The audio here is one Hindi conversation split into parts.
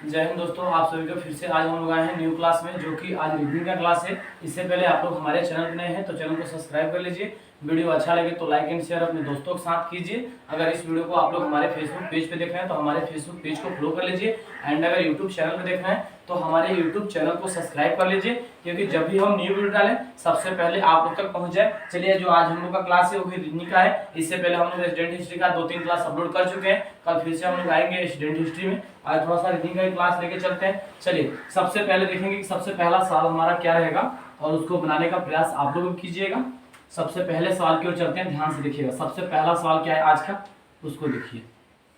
जय हिंद दोस्तों, आप सभी को फिर से आज हम लोग आए हैं न्यू क्लास में, जो कि आज रीडिंग का क्लास है। इससे पहले आप लोग हमारे चैनल पर नए हैं तो चैनल को सब्सक्राइब कर लीजिए। वीडियो अच्छा लगे तो लाइक एंड शेयर अपने दोस्तों के साथ कीजिए। अगर इस वीडियो को आप लोग हमारे फेसबुक पेज पे देख रहे हैं तो हमारे फेसबुक पेज को फॉलो कर लीजिए। एंड अगर यूट्यूब चैनल पे देख रहे हैं तो हमारे यूट्यूब चैनल को सब्सक्राइब कर लीजिए, क्योंकि जब भी हम न्यू वीडियो डालें सबसे पहले आप लोग तक पहुंच जाए। चलिए, जो आज हम लोग का क्लास है वो रीजनिंग का है। इससे पहले हम लोग स्टूडेंट हिस्ट्री का 2-3 क्लास अपलोड कर चुके हैं। कल फिर से हम लोग आएंगे स्टूडेंट हिस्ट्री में। आज थोड़ा सा रीजनिंग का क्लास लेके चलते हैं। चलिए, सबसे पहले देखेंगे कि सबसे पहला सवाल हमारा क्या रहेगा और उसको बनाने का प्रयास आप लोग कीजिएगा। सबसे पहले सवाल की ओर चलते हैं, ध्यान से देखिएगा। सबसे पहला सवाल क्या है आज का, उसको देखिए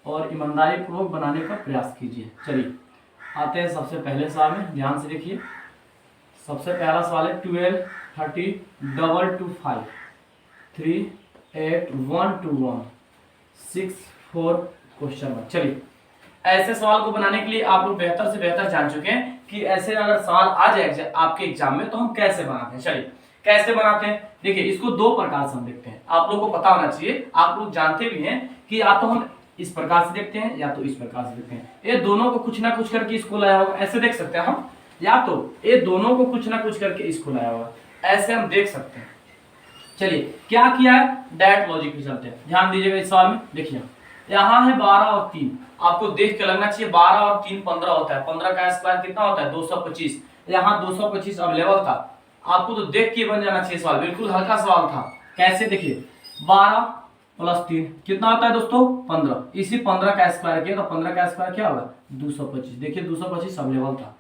और ईमानदारी पूर्वक बनाने का प्रयास कीजिए। चलिए आते हैं सबसे पहले सवाल में, ध्यान से देखिए। सबसे पहला सवाल है 12, 30, 225, 3, 8, 1, 2, 1, 6, 4 क्वेश्चन मार्क। चलिए, ऐसे सवाल को बनाने के लिए आप लोग बेहतर से बेहतर जान चुके हैं कि ऐसे अगर सवाल आ जाए आपके एग्जाम में तो हम कैसे बनाते हैं। चलिए, कैसे बनाते हैं देखिए। इसको दो प्रकार से हम देखते हैं, आप लोग को पता होना चाहिए। आप लोग जानते भी हैं कि या तो हम इस प्रकार से देखते हैं या तो इस प्रकार से देखते हैं। ये दोनों को कुछ ना कुछ करके इसको लाया होगा, ऐसे देख सकते हैं हम। या तो ये दोनों को कुछ ना कुछ करके इसको लाया होगा, ऐसे हम देख सकते हैं। चलिए, क्या किया है, डायरेक्ट लॉजिक पे चलते हैं। ध्यान दीजिएगा इस सवाल में। देखिए यहाँ है 12 और 3, आपको देख के लगना चाहिए 12 और 3 15 होता है। 15 का स्क्वायर कितना होता है, 225। यहाँ 225 अवेलेबल था, आपको तो देख के बन जाना चाहिए सवाल। बिल्कुल हल्का सवाल था। कैसे देखिए, 12 प्लस 3 कितना होता है दोस्तों, 15। इसी 15 का स्क्वायर किया तो 15 का स्क्वायर क्या होगा, 225। देखिए 225 अवेलेबल था।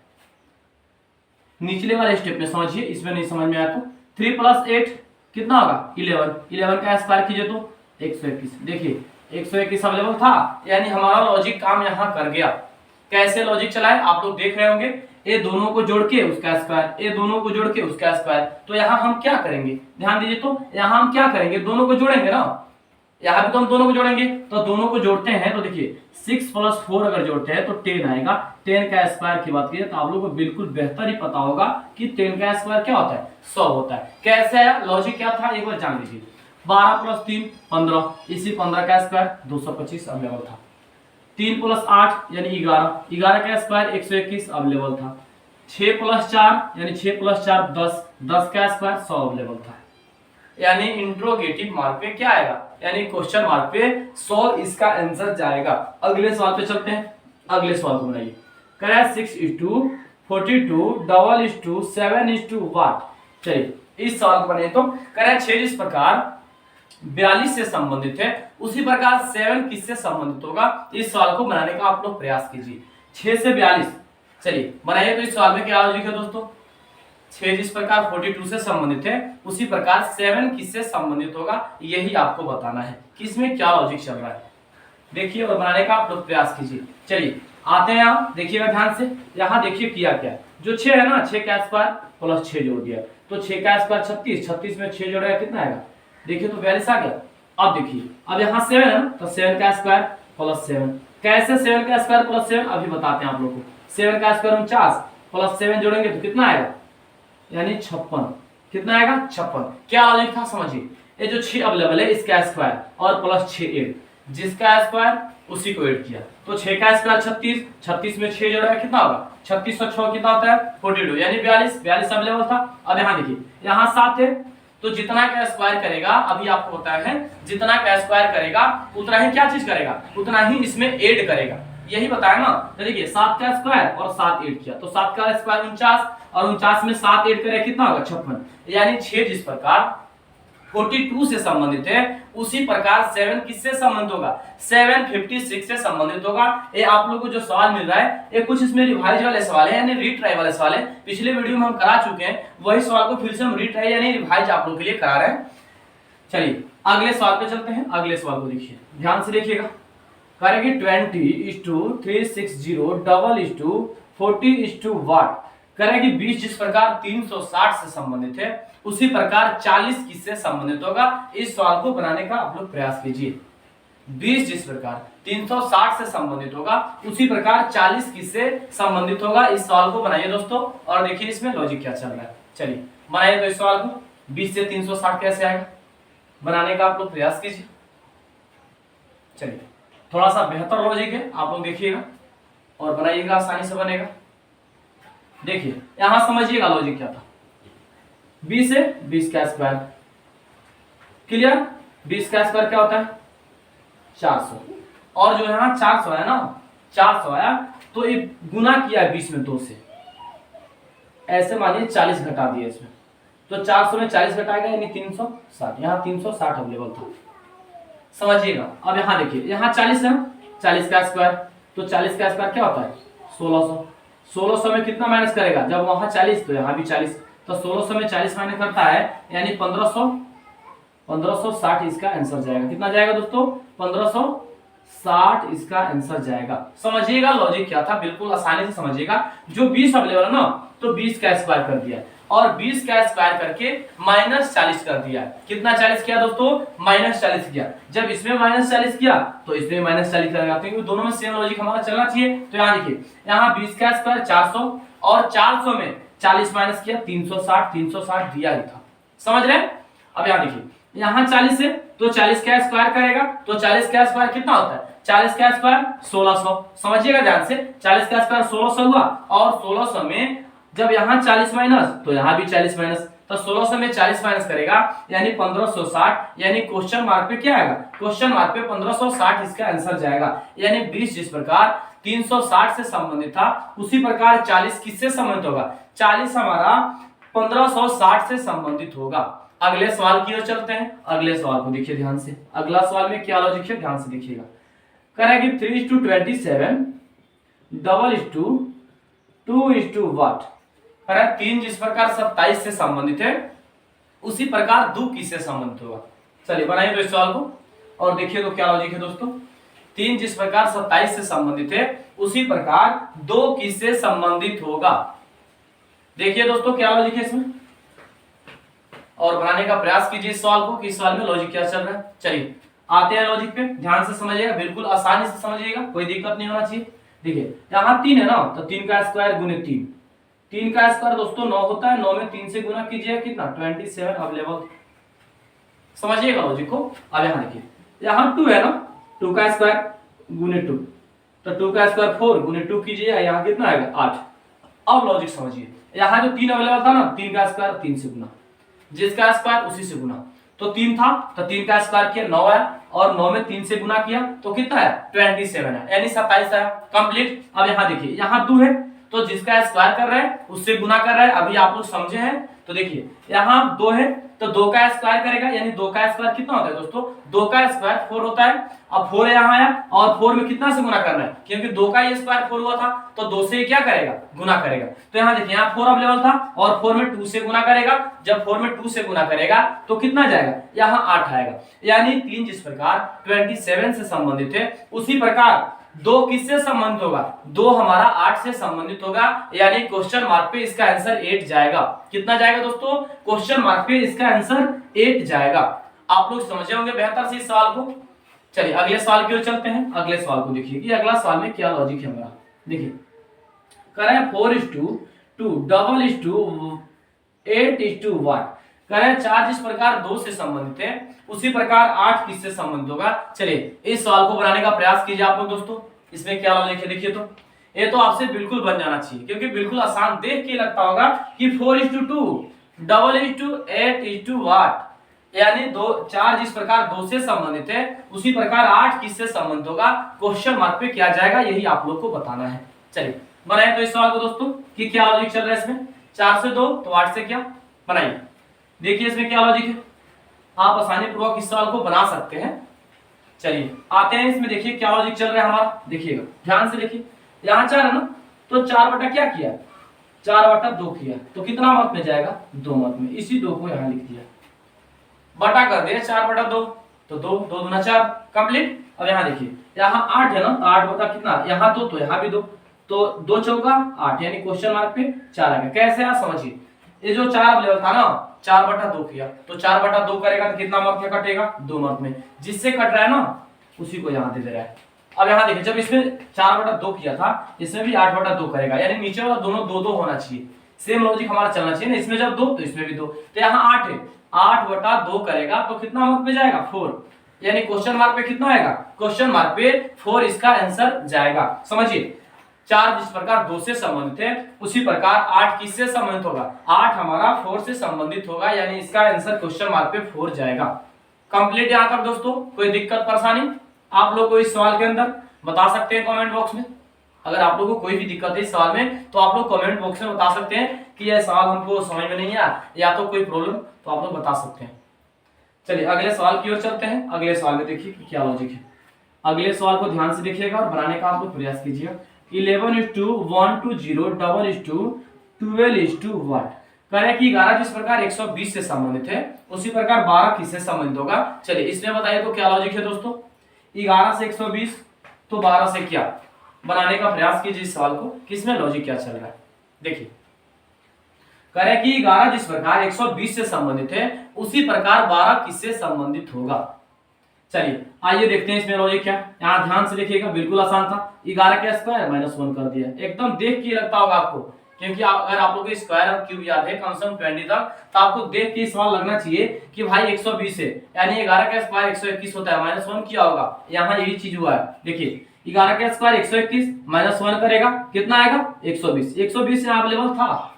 निचले वाले स्टेप में समझिए, इसमें नहीं समझ में आया तो 3 प्लस 8 कितना होगा, 11। 11 का स्क्वायर कीजिए तो 121। देखिए 121 अवेलेबल था, यानी हमारा लॉजिक काम यहाँ कर गया। कैसे लॉजिक चलाए आप लोग देख रहे होंगे। ये दोनों को जोड़ के उसका स्क्वायर, ये दोनों को जोड़ के उसका स्क्वायर। तो यहाँ हम क्या करेंगे, ध्यान दीजिए। तो यहाँ हम क्या करेंगे, दोनों को जोड़ेंगे ना। यहाँ भी तो हम दोनों को जोड़ेंगे, तो दोनों को जोड़ते हैं तो देखिए 6 प्लस 4 अगर जोड़ते हैं तो 10 आएगा। 10 का स्क्वायर की बात कीजिए तो आप लोगों को बिल्कुल बेहतर ही पता होगा कि 10 का स्क्वायर क्या होता है, 100 होता है। कैसे है लॉजिक, क्या था एक बार जान लीजिए। 12 प्लस 3 15, इसी 15 का स्क्वायर 225 अवेलेबल था। 3 प्लस 8 यानी 11, 11 का स्क्वायर 121 अवेलेबल था। 6 प्लस 4 यानी 6 प्लस 4 10, 10 का स्क्वायर 100 अवेलेबल था। यानी इंट्रोगेटिव मार्क पे क्या आएगा, यानी क्वेश्चन मार्क पे 100 इसका आंसर जाएगा। अगले सवाल पे चलते हैं। अगले सवाल को बनाइए। करें 6:42, डबल 7:1। चलिए इस सवाल को बनाइए तो करें 6 जिस प्रकार 42 से संबंधित है उसी प्रकार 7 किससे संबंधित होगा। इस सवाल को बनाने का आप लोग प्रयास कीजिए। 6 से 42, चलिए बनाइए। तो इस सवाल में क्या लॉजिक है दोस्तों, 6 जिस प्रकार 42 से संबंधित है उसी प्रकार 7 किससे संबंधित होगा, यही आपको बताना है कि इसमें क्या लॉजिक चल रहा है। देखिए और बनाने का आप लोग प्रयास कीजिए। चलिए आते हैं, यहाँ देखिएगा ध्यान से। यहाँ देखिए किया क्या, जो 6 है ना, 6 का स्क्वायर प्लस 6 जोड़ दिया तो 6 का स्क्वायर 36, 36 में 6 जोड़ेगा कितना आएगा, देखिए तो 42 आ गया। अब देखिए, अब यहाँ 7 है ना, तो 7 का स्क्वायर प्लस 7। कैसे 7 का स्क्वायर प्लस 7 अभी बताते हैं आप लोग को। 7 का स्क्वायर 49 प्लस 7 जोड़ेंगे तो कितना आएगा, यानी 56। कितना आएगा, 56। क्या लॉजिक था समझिए। ये जो 6 अवेलेबल है इसका स्क्वायर और प्लस 6 8, जिसका स्क्वायर उसी को ऐड किया तो 6 का स्क्वायर 36, 36 में 6 जोड़ा कितना होगा, 36 और 6 कितना होता है 42, यानी 42, 42 अवेलेबल था। अब यहाँ देखिए, यहाँ 7 है तो जितना का स्क्वायर करेगा, अभी आपको बताया है, जितना का स्क्वायर करेगा उतना ही क्या चीज करेगा, उतना ही इसमें ऐड करेगा। यही बताया ना। तो देखिए 7 का स्क्वायर और 7 ऐड किया तो 7 का स्क्वायर 49 और 49 में 7 ऐड करें कितना होगा, 56। यानी 6 जिस प्रकार 42 से संबंधित है उसी प्रकार 7 किससे संबंधित होगा, 7 56 से संबंधित होगा। ये आप लोगों को जो सवाल मिल रहा है ये कुछ इसमें रिवाइज वाले सवाल है, यानी रीट्राई वाले सवाल है। पिछले वीडियो में हम करा चुके हैं, वही सवाल को फिर से हम रीट्राई यानी रिवाइज आप लोगों के लिए करा रहे हैं। चलिए अगले सवाल पे चलते हैं। अगले सवाल को देखिए, ध्यान से देखिएगा। करेंगे 20:360 डबल 40:वाट। करेंगे 20 जिस प्रकार 360 से संबंधित है उसी प्रकार 40 किससे संबंधित होगा। इस सवाल को बनाने का आप लोग प्रयास कीजिए। 20 जिस प्रकार 360 से संबंधित होगा उसी प्रकार 40 किससे संबंधित होगा। इस सवाल को बनाइए दोस्तों और देखिए इसमें लॉजिक क्या चल रहा है। चलिए बनाइए तो इस सवाल को 20 से 360 कैसे आएगा, बनाने का आप लोग प्रयास कीजिए। चलिए थोड़ा सा बेहतर लॉजिक है, आप लोग देखिएगा। और बनाइएगा, आसानी से बनेगा। देखिए यहां समझिएगा लॉजिक क्या था। 20 है 20 का स्क्वायर, क्लियर। 20 का स्क्वायर क्या होता है 400, और जो यहाँ 400 है ना, 400 आया तो ये गुना किया है 20 में 2 से, ऐसे मानिए 40 घटा दिए इसमें, तो 400 में 40 घटाएगा यानी 360, यहाँ 360 अवेलेबल था, समझिएगा। अब यहाँ देखिए यहाँ 40 है, 40 का स्क्वायर, तो 40 का स्क्वायर क्या होता है 1600, 1600 में कितना माइनस करेगा, जब वहां 40 तो यहाँ भी 40, तो 1600 में 40 माइनस करता है यानी 1560 इसका आंसर जाएगा। कितना जाएगा दोस्तों 1560 इसका आंसर जाएगा। समझिएगा लॉजिक क्या था, बिल्कुल आसानी से समझिएगा। जो 20 अवेलेबल है ना, तो 20 का स्क्वायर कर दिया और 20 का स्क्वायर करके -40 कर दिया। कितना 40 किया दोस्तों -40 किया। जब इसमें -40 किया तो इसमें -40 करेगा, क्योंकि दोनों में सेम लॉजिक हमारा चलना चाहिए। तो यहाँ देखिए यहाँ 20 का स्क्वायर 400 और 400 में 40 माइनस किया 360, 360 दिया ही था, समझ रहे हैं। अब यहाँ देखिए यहाँ 40 है तो 40 का स्क्वायर करेगा, तो 40 का स्क्वायर कितना होता है 40 का स्क्वायर 1600, समझिएगा ध्यान से। 40 का स्क्वायर 1600 हुआ और 1600 में जब यहाँ 40 माइनस तो यहाँ भी 40 माइनस, तो 1600 में 40 माइनस करेगा यानी 1560, यानी क्वेश्चन मार्क पे क्या आएगा, क्वेश्चन मार्क पे 1560 इसका आंसर जाएगा। यानी 20 जिस प्रकार 360 से संबंधित था उसी प्रकार 40 किससे संबंधित होगा, 40 हमारा 1560 से संबंधित होगा। अगले सवाल की ओर चलते हैं। अगले सवाल को देखिए ध्यान से, अगला सवाल में क्या लॉजिक है ध्यान से देखिएगा। कह रहा है कि 3:27 2:2 कह रहा है 3 जिस प्रकार 27 से संबंधित है उसी प्रकार 2 किससे संबंधित होगा। चलिए बनाइए तो इस सवाल को और देखिए तो क्या लॉजिक है दोस्तों। 3 जिस प्रकार 27 से संबंधित है उसी प्रकार 2 किससे संबंधित होगा। देखिए दोस्तों क्या लॉजिक है इसमें, और बनाने का प्रयास कीजिए इस सवाल को कि इस सवाल में लॉजिक क्या चल रहा है। चलिए आते हैं लॉजिक पे, ध्यान से समझिएगा, बिल्कुल आसानी से समझिएगा, कोई दिक्कत नहीं होना चाहिए। देखिए यहाँ 3 है ना, तो 3 का स्क्वायर गुने 3, 3 का स्क्वायर दोस्तों 9 होता है, 9 में 3 से गुना कीजिए कितना 27 अवेलेबल, समझिएगा लॉजिक को। अब यहाँ देखिए यहाँ 2 है ना, 2 का स्क्वायर गुने 2, तो 2 का स्क्वायर 4 गुने 2 कीजिए, यहाँ कितना आएगा 8। अब लॉजिक समझिए, यहाँ जो 3 अवेलेबल था ना, 3 का स्क्वायर 3 से गुना, जिसका स्क्वायर उसी से गुना, तो 3 था तो 3 का स्क्वायर किया 9 है, और 9 में 3 से गुना किया तो कितना है 27 है, यानी 27 है कंप्लीट। अब यहाँ देखिए यहाँ 2 है तो जिसका स्क्वायर कर रहे हैं उससे गुना कर रहा है, अभी आप लोग समझे हैं। तो देखिए यहाँ 2 है तो 2 का स्क्वायर करेगा, यानी 2 का स्क्वायर कितना होता है दोस्तों 2 का स्क्वायर 4 होता है। अब 4 यहाँ आया और 4 में कितना से गुना करना है, क्योंकि 2 का ये स्क्वायर 4 हुआ था तो 2 से क्या करेगा गुना करेगा। तो यहाँ देखिए यहाँ 4 अवेलेबल था और 4 में 2 से गुना करेगा, जब 4 में 2 से गुना करेगा तो कितना जाएगा यहाँ 8 आएगा। यानी 3 जिस प्रकार 27 से संबंधित है उसी प्रकार 2 किससे संबंधित होगा, 2 हमारा 8 से संबंधित होगा, यानी क्वेश्चन मार्क पे इसका आंसर 8 जाएगा। कितना जाएगा दोस्तों क्वेश्चन मार्क पे इसका आंसर 8 जाएगा। आप लोग समझे होंगे बेहतर से इस सवाल को। चलिए अगले सवाल की ओर चलते हैं। अगले सवाल को देखिए कि अगला सवाल में क्या लॉजिक है हमारा। देखिए कह रहा है 4:2 8:1 कह रहे हैं 4 जिस प्रकार 2 से संबंधित है उसी प्रकार 8 किससे संबंधित होगा। चलिए इस सवाल को बनाने का प्रयास कीजिए आप लोग दोस्तों। इसमें क्या लॉजिक है देखिए, तो ये तो आपसे बिल्कुल बन जाना चाहिए, क्योंकि बिल्कुल आसान देख के लगता होगा कि 4:2 8:1 यानी 4 जिस प्रकार 2 से संबंधित है उसी प्रकार 8 किससे संबंधित होगा, क्वेश्चन मार्क पे क्या जाएगा यही आप लोग को बताना है। चलिए बनाए तो इस सवाल को दोस्तों कि क्या लॉजिक चल रहा है इसमें। 4 से 2 तो 8 से क्या बनाइए। देखिए इसमें क्या लॉजिक है, आप आसानी पूर्वक इस सवाल को बना सकते हैं। चलिए आते हैं इसमें, देखिए क्या लॉजिक चल रहा है हमारा, देखिएगा ध्यान से देखिए। यहाँ 4 है ना, तो 4 बटा क्या किया 4/2 किया, तो कितना मत में जाएगा 2 मत में, इसी 2 को यहाँ लिख दिया, बटा कर दिया 4/2, तो 2 2 दूना 4 कंप्लीट। अब यहाँ देखिए यहाँ 8 है ना, तो 8 बटा कितना यहाँ 2 तो यहाँ भी 2, तो 2 चौका 8 यानी क्वेश्चन मार्क पे 4 आ गया। कैसे आप समझिए, ये जो 4 अवेलेबल था ना 4/2 किया, तो 4/2 करेगा तो कितना मार्क में कटेगा 2 मार्क में, जिससे कट रहा है ना उसी को यहाँ दे रहा है। अब यहाँ देखिए जब इसमें 4/2 किया था इसमें भी 8/2 करेगा, यानी नीचे वाला दोनों 2 होना चाहिए। सेम लॉजिक हमारा चलना चाहिए ना, इसमें जब 2 तो इसमें भी 2, तो यहाँ 8 है 8/2 करेगा तो कितना मार्क पे जाएगा 4, यानी क्वेश्चन मार्क पे कितना आएगा क्वेश्चन मार्क पे 4 इसका आंसर जाएगा। समझिए 4 जिस प्रकार 2 से संबंधित है उसी प्रकार 8 किससे संबंधित होगा, 8 हमारा 4 से संबंधित होगा, यानी इसका आंसर क्वेश्चन मार्क पे 4 जाएगा। कंप्लीट यहां तक दोस्तों, कोई दिक्कत परेशानी आप लोग को इस सवाल के अंदर बता सकते हैं कमेंट बॉक्स में। अगर आप लोगों को कोई भी दिक्कत है इस सवाल में तो आप लोग कमेंट बॉक्स में बता सकते हैं कि यह सवाल हमको समझ में नहीं आया या तो कोई प्रॉब्लम, तो आप लोग बता सकते हैं। चलिए अगले सवाल की ओर चलते हैं। अगले सवाल में देखिए कि क्या लॉजिक है। अगले सवाल को ध्यान से देखिएगा और बनाने का आप लोग प्रयास कीजिएगा। 11:1:0:12:12 करें कि 11 जिस प्रकार 120 से संबंधित है उसी प्रकार 12 किससे संबंधित होगा। चलिए इसमें बताइए तो क्या लॉजिक है दोस्तों। 11 से 120 तो 12 से क्या, बनाने का प्रयास कीजिए इस सवाल को, किसमें लॉजिक क्या चल रहा है। देखिए करें कि 11 जिस प्रकार 120 से संबंधित है उसी प्रकार 12 किससे संबंधित होगा। चलिए आइए देखते हैं इसमें लॉजिक क्या। यहाँ ध्यान से देखिएगा, बिल्कुल आसान था। 11 का स्क्वायर -1 कर दिया, एकदम देख के लगता होगा आपको, क्योंकि अगर आप लोग को स्क्वायर और क्यूब याद है कम से कम 20 तक, तो आपको देख के सवाल लगना चाहिए कि भाई 120 है, यानी 11 का स्क्वायर 121 होता है, -1 किया होगा। यहाँ यही चीज हुआ है। देखिए 11 का स्क्वायर 121 -1 करेगा कितना आएगा 120। 120 यहाँ अवेलेबल था,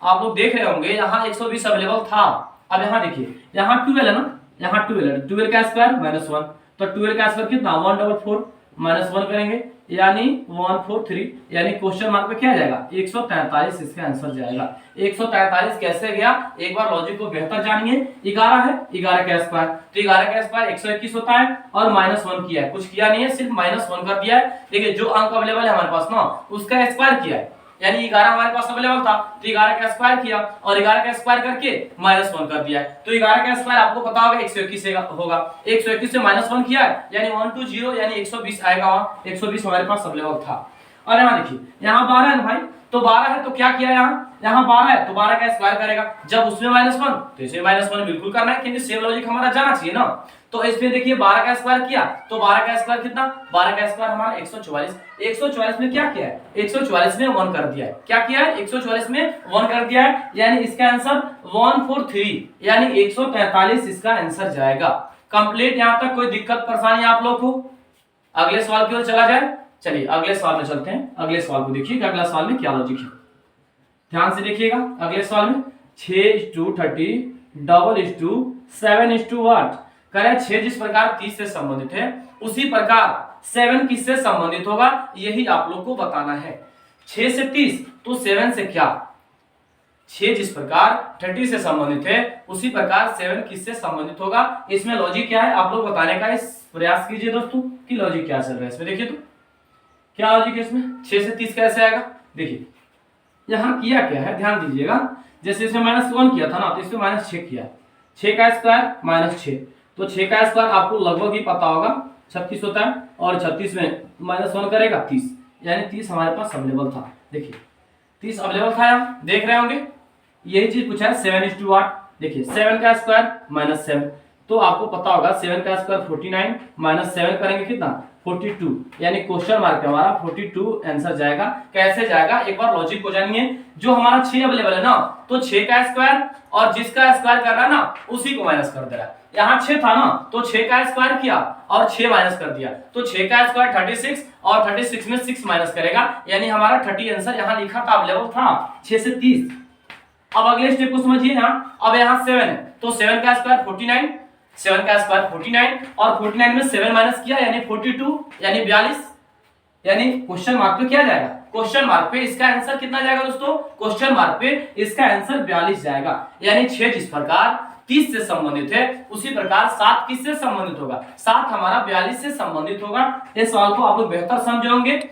आप लोग देख रहे होंगे यहाँ 120 अवेलेबल था। अब यहाँ देखिए यहाँ 12 है ना, यहाँ 12 है, 12 का स्क्वायर -1, तो 12 का स्क्वायर कितना 144 -1 करेंगे यानी 143, यानी क्वेश्चन मार्क पे क्या आ जाएगा 143 इसका आंसर जाएगा। 143 कैसे गया, एक बार लॉजिक को बेहतर जानिए। 11 है, 11 का स्क्वायर, तो 11 का स्क्वायर 121 होता है और -1 किया है, कुछ किया नहीं है, सिर्फ -1 कर दिया है। देखिए जो अंक अवेलेबल है हमारे पास ना उसका स्क्वायर किया है, यानी 11 हमारे पास अवेलेबल था तो 11 का स्क्वायर किया और 11 का स्क्वायर करके -1 कर दिया है। तो 11 का स्क्वायर आपको पता होगा 121 होगा, 121 से -1 किया है यानी 120 यानी 120 आएगा। वहां 120 हमारे पास अवेलेबल था। और यहाँ देखिए यहाँ 12 है ना भाई, तो 12 है तो क्या किया यहाँ 12 है तो 12 का स्क्वायर करेगा, जब उसमें -1 तो इसे -1 बिल्कुल करना है, क्योंकि सेम लॉजिक हमारा जाना चाहिए ना। तो इसमें देखिए 12 का स्क्वायर किया तो 12 का स्क्वायर कितना, 12 का स्क्वायर हमारा 144। 144 में क्या किया है 144 में 1 कर दिया है, क्या किया है 144 में 1 कर दिया है, यानी इसका आंसर 143 यानी 143 इसका आंसर जाएगा। कंप्लीट यहाँ तक कोई दिक्कत परेशानी आप लोग को। अगले सवाल की ओर चला जाए। चलिए अगले सवाल में चलते हैं। अगले सवाल को देखिए कि अगला सवाल में क्या लॉजिक है, ध्यान से देखिएगा। अगले सवाल में 6:30 7:8 करें 6 जिस प्रकार 30 से संबंधित है उसी प्रकार 7 किससे संबंधित होगा, यही आप लोग को बताना है। 6 से 30 तो 7 से क्या, 6 जिस प्रकार 30 से संबंधित है उसी प्रकार 7 किससे संबंधित होगा। इसमें लॉजिक क्या है आप लोग बताने का इस प्रयास कीजिए दोस्तों कि लॉजिक क्या चल रहा है इसमें। देखिए तो क्या लॉजिक है इसमें, 6 से 30 कैसे आएगा। देखिए यहाँ किया क्या है ध्यान दीजिएगा, जैसे इसमें -1 किया था ना तो इसमें -6 किया, 6 का स्क्वायर -6, तो 6 का स्क्वायर आपको लगभग ही पता होगा 36 होता है और 36 में -1 करेगा 30, यानी 30 हमारे पास अवेलेबल था। देखिए 30 अवेलेबल था, यहाँ देख रहे होंगे यही चीज पूछा है 7:8। देखिए 7 का स्क्वायर -7, तो आपको पता होगा 7 का स्क्वायर 49 -7 करेंगे कितना 42, यानी क्वेश्चन मार्क पे हमारा 42 आंसर जाएगा। कैसे जाएगा एक बार लॉजिक को जानिए। जो हमारा 6 अवेलेबल है ना तो 6 का स्क्वायर और जिसका स्क्वायर कर रहा है ना उसी को माइनस कर दे रहा है। यहाँ 6 था ना तो 6 का स्क्वायर किया और 6 माइनस कर दिया, तो 6 का स्क्वायर 36 और 36 में 6 माइनस करेगा, यानी हमारा 30 आंसर यहाँ लिखा था अवेलेबल था 6 से 30। अब अगले स्टेप को समझिए ना। अब यहाँ 7 है तो 7 का स्क्वायर 49, 7 का स्क्वायर 49 और 49 में 7 माइनस किया यानी 42 यानी 42, यानी क्वेश्चन मार्क पे क्या जाएगा, क्वेश्चन मार्क पे इसका आंसर कितना जाएगा दोस्तों, क्वेश्चन मार्क पे इसका आंसर 42 जाएगा। यानी 6 जिस प्रकार 30 से संबंधित है उसी प्रकार 7 किससे संबंधित होगा, 7 हमारा 42 से संबंधित होगा। इस सवाल को आप लोग बेहतर समझे होंगे।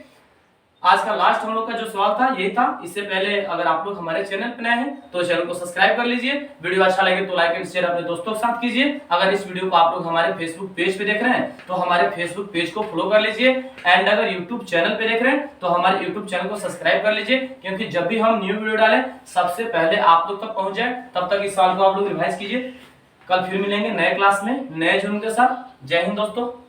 आज का लास्ट हम लोग का जो सवाल था यही था। इससे पहले अगर आप लोग हमारे चैनल पर नए हैं तो चैनल को सब्सक्राइब कर लीजिए, वीडियो अच्छा लगे तो लाइक एंड शेयर अपने दोस्तों के साथ कीजिए। अगर इस वीडियो को आप लोग हमारे फेसबुक पेज पे देख रहे हैं तो हमारे फेसबुक पेज को फॉलो कर लीजिए, एंड अगर यूट्यूब चैनल पे देख रहे हैं तो हमारे यूट्यूब चैनल को सब्सक्राइब कर लीजिए, क्योंकि जब भी हम न्यू वीडियो डालें सबसे पहले आप लोग तक पहुंच जाए। तब तक इस सवाल को आप लोग रिवाइज कीजिए। कल फिर मिलेंगे नए क्लास में नए जुर्म के साथ। जय हिंद दोस्तों।